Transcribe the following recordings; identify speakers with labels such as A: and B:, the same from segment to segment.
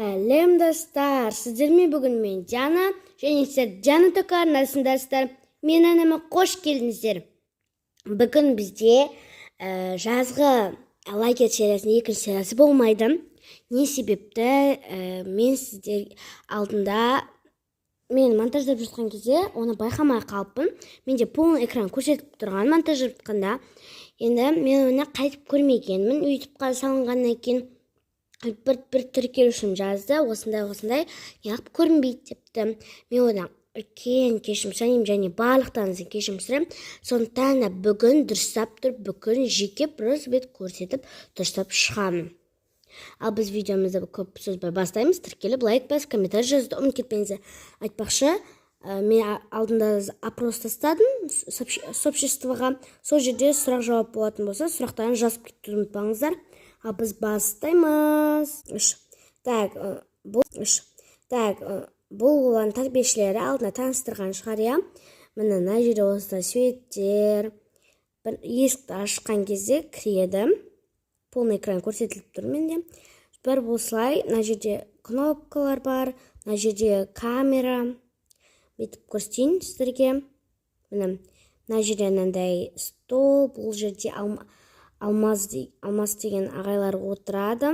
A: Сәлем достар, сіздермен бүгін мен Жана және сіздер Жана Тока арнасындасыздар. Мен анама қош келдіңіздер. Бүгін бізде жазғы лагерь сериясының екінші сериясы болмайды. Не себепті? Мен сіздер алдында мен монтаждап жатқан кезде оны байқамай қалыппын. Менде полный экран көрсетіп тұрған монтаждап жатқанда. Енді мен оны қайтып көрмегенмін. YouTube'қа салынғаннан кейін бір тіркелушім жазды, осындай неғып көрінбейді депті. Мен одан үлкен кешірім сұраймын және барлықтарыңыздан кешірім сұраймын. Сондықтан да бүгін дұрыстап тұрып, бүгін жеке біраз бет көрсетіп дұрыстап шығамын. Ал біз видеомызды көп сөзбай бастаймыз. Тіркеліп, лайк басып, комментарий жазуды ұмытып кетпеңіздер. Айтпақшы, мен алдында опрос тастадым сообществоға. Сол жерде сұрақ жауап болатын болса, сұрақтарын жазып кетуді ұмытпаңыздар. Ал біз бастаймыз. Бұл олардың тәрбиешілері алдына таныстырған шығар, иә. Мына жерде осындай светтер. Есікті ашқан кезде кіреді. Полный экран көрсетіліп тұр менде. Бір осылай, мына жерде кнопкалар бар, мына жерде камера. Бүйтіп көрсетейін сіздерге. Мына жерде мынандай стол, бұл жерде Алмаз деген ағайлар отырады.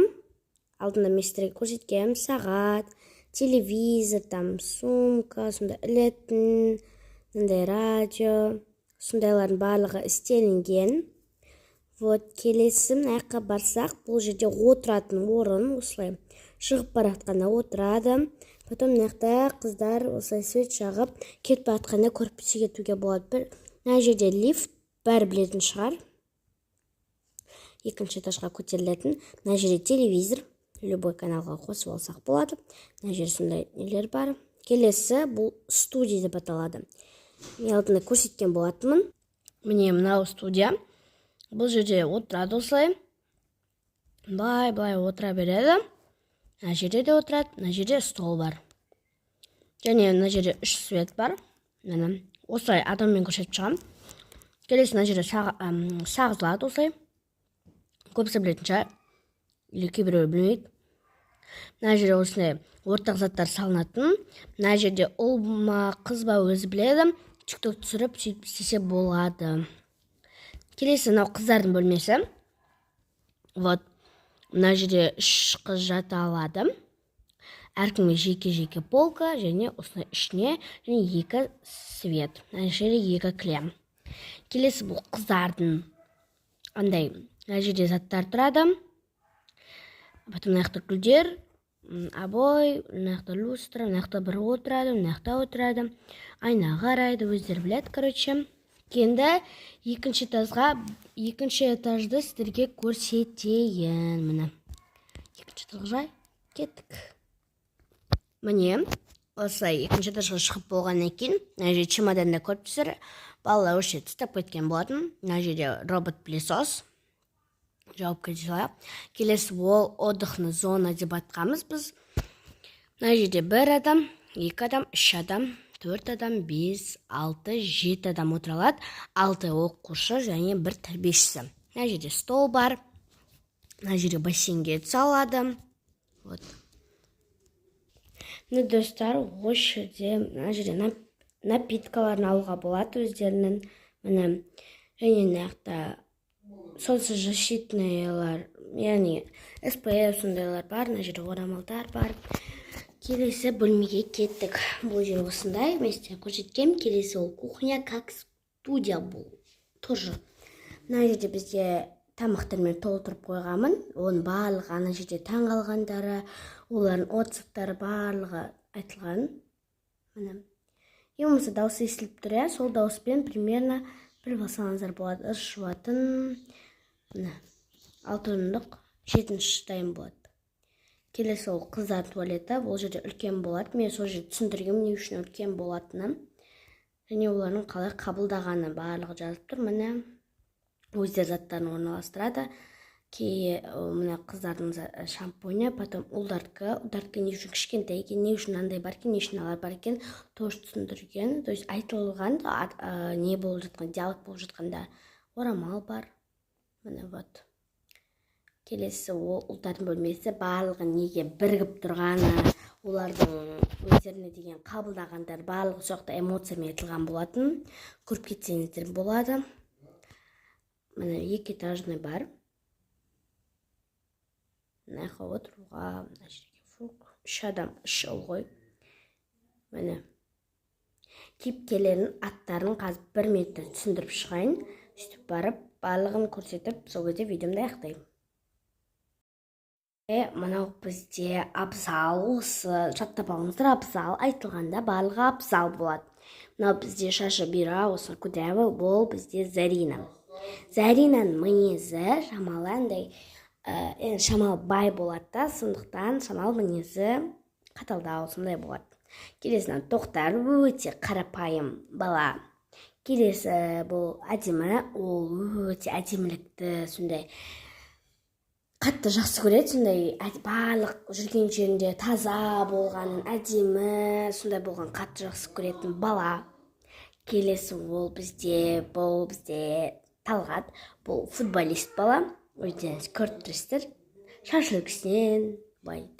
A: Алдында мен сіздерге көрсеткем сағат, телевизор, сумка, сондай ілетін, мындай радио, сондайлардың барлығы істелінген. Келесі мынаяққа барсақ, бұл жерде отыратын орын, осылай шығып баратқанда отырады. Потом мынаяқта қыздар осылай свет жағып, кетіп баратқанда көріп кетуге болады. Мына жерде лифт, бәрі білетін шығар. Екінші этажға көтерілетін. Мына жерде телевизор, любой каналға қосып алсақ болады. Мына жерде сондай нелер бар. Келесі бұл студия деп аталады. Мен алдында көрсеткен болатынмын. Міне мынау студия. Бұл жерде отырады осылай. Былай отыра береді. Мына жерде де отырады. Мына жерде стол бар. Және мына жерде 3 свет бар. Осылай адаммен көрсетіп шығам. Келесі мына жерде сағызылады осылай. Көбісі білетін шығар, или кейбіреу білмейді. Мына жерде осындай ортақ заттар салынатын. Мына жерде ұл ма, қыз ба өзі біледі. TikTok түсіріп істесе болады. Келесі мынау қыздардың бөлмесі. Мына жерде 3 қыз жата алады. Әркімге жеке полка және осындай ішіне және 2 свет. Мына жерде 2 кілем. Келесі бұл қыздардың андай мына жерде заттар тұрады. Потом мынаяқта гүлдер, обой, мынаяқта люстра, мынаяқта бір отырады, мынаяқта отырады. Айна қарайды, өздері біледі, короче. Енді екінші этажды сіздерге көрсетейін. Міне. Екінші этажға кеттік. Міне, осылай екінші этажға шығып болғаннан кейін, мына жерде чемоданды көріп түсір. Балалар осы жерде тастап кеткен болатын. Мына жерде робот-пылесос. Жауап кетеді. Келесі ол отдыхный зона деп атқанбыз біз. Мына жерде 1 адам, 2 адам, 3 адам, 4 адам, 5, 6, 7 адам отыра алады. 6 оқушы және 1 тәрбиешісі. Мына жерде стол бар. Мына жерде бассейнге түсе алады. Міне достар, осы жерде мына жерде напиткаларын алуға болады өздерінің. Міне және мынаяқта солнцезащитныйлар, яғни SPF сондайлар бар. Мына жерде орамалдар бар. Келесі бөлмеге кеттік. Бұл жер осындай. Мен сіздерге көрсеткем. Келесі ол кухня как студия бұл. Тоже. Мына жерде бізде тамақтармен толтырып қойғанмын. Оның барлығы ана жерде таңғалғандары, олардың отзывтары барлығы айтылған. Міне. Емімізді дауысы естіліп тұр, иә. Сол дауыспен примерно бір басаңыздар болады. Жуатын 6 орындық 7-ші тайым болады. Келесі ол қыздар туалеті. Бұл жерде үлкен болады. Мен сол жерде түсіндіргем не үшін үлкен болатынын. Және олардың қалай қабылдағаны барлығы жазып тұр. Міне өздер заттарын орналастырады. Мына қыздардың шампуня, потом ұлдардікі не үшін кішкентай екен, не үшін андай бар екен, не үшін алар бар екен, тоже түсіндірген. То есть айтылған не болып жатқан, диалог болып жатқанда орамал бар. Міне Келесі ол ұлттардың бөлмесі барлығы неге бірігіп тұрғаны, олардың өздеріне деген қабылдағандар барлығы сол жақта эмоциямен айтылған болатын. Көріп кетсеңіздер болады. Міне 2 этажный бар. Мына жаққа отыруға, мына жерге 3 адам, 3 ұл ғой. Міне кейіпкерлердің аттарын қазір 1 минутта түсіндіріп шығайын. Сөйтіп барып, барлығын көрсетіп, сол кезде видеомды аяқтаймын. Мынау бізде абзал, осы жаттап алыңыздар, абзал айтылғанда барлығы абзал болады. Мынау бізде шашы бұйра, осы кудрявый, бұл бізде Зарина. Заринаның мінезі шамалы андай, шамалы бай болады да, сондықтан шамалы мінезі қаталдау, сондай болады. Келесінен Тоқтар өте қарапайым бала. Келесі бұл әдемі, ол өте әдемілікті, сондай қатты жақсы көреді, сондай барлық жүрген жерінде таза болғанын, әдемі, сондай болған қатты жақсы көретін бала. Келесі ол бізде Талғат, бұл футболист бала, өздеріңіз көріп тұрсыздар. Шаш үлгісінен,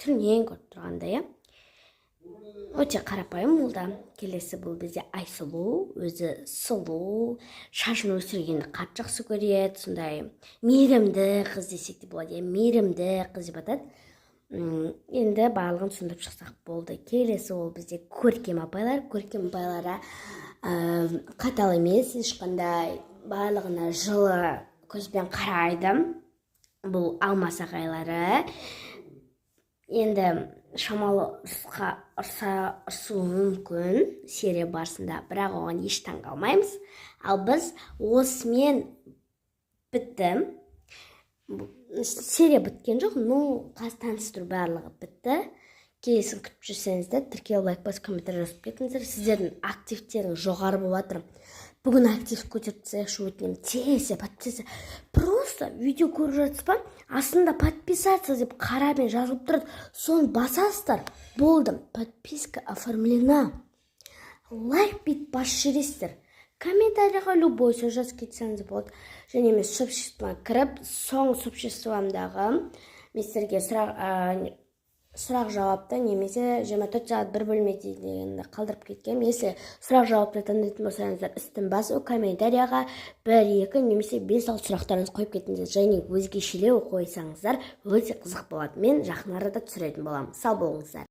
A: түрінен көріп тұрғандай, өте қарапайым ол да. Келесі бұл бізде Айсұлу, өзі сұлу, шашын өсіргенді қатты жақсы көреді, сондай мейірімді қыз десек те болады, мейірімді қыз деп атады. Енді барлығын түсіндіріп шықсақ болды. Келесі ол бізде Көркем апайлар. Көркем апайлары қатал емес, ешқандай барлығына жылы көзбен қарайды. Бұл Алмас ағайлары. Енді шамалы ұрсуы мүмкін серия барысында, бірақ оған еш таң қалмаймыз. Ал біз осымен бітті. Серия біткен жоқ, қазір таныстыру барлығы бітті. Келесін күтіп жүрсеңіздер, тіркел, лайк басып, комментарий жазып кетіңіздер. Сіздердің активтеріңіз жоғары болып жатыр. Бүгін актив көтеріп тастайықшы, өтінемін. Тез подписаться. Просто видео көріп жатсыз ба? Астында подписаться деп қарамен жазылып тұрады. Соны басасыздар. Болды. Подписка оформлена. Лайк бит басып жібересіздер. Комментарийға любой сөз жазып кетсеңіз болады. Және мен сообществоға кіріп, соң сообществомдағы мен сіздерге сұрақ жауапты немесе 24 сағат бір бөлмеде дегенді қалдырып кеткем. Если сұрақ жауапты таңдайтын болсаңыздар, үстін басып комментарияға 1-2 немесе 5-6 сұрақтарыңыз қойып кетіңіздер. Және өзгешелеу қойсаңыздар өте қызық болады. Мен жақын арада түсіретін боламын. Сау болыңыздар.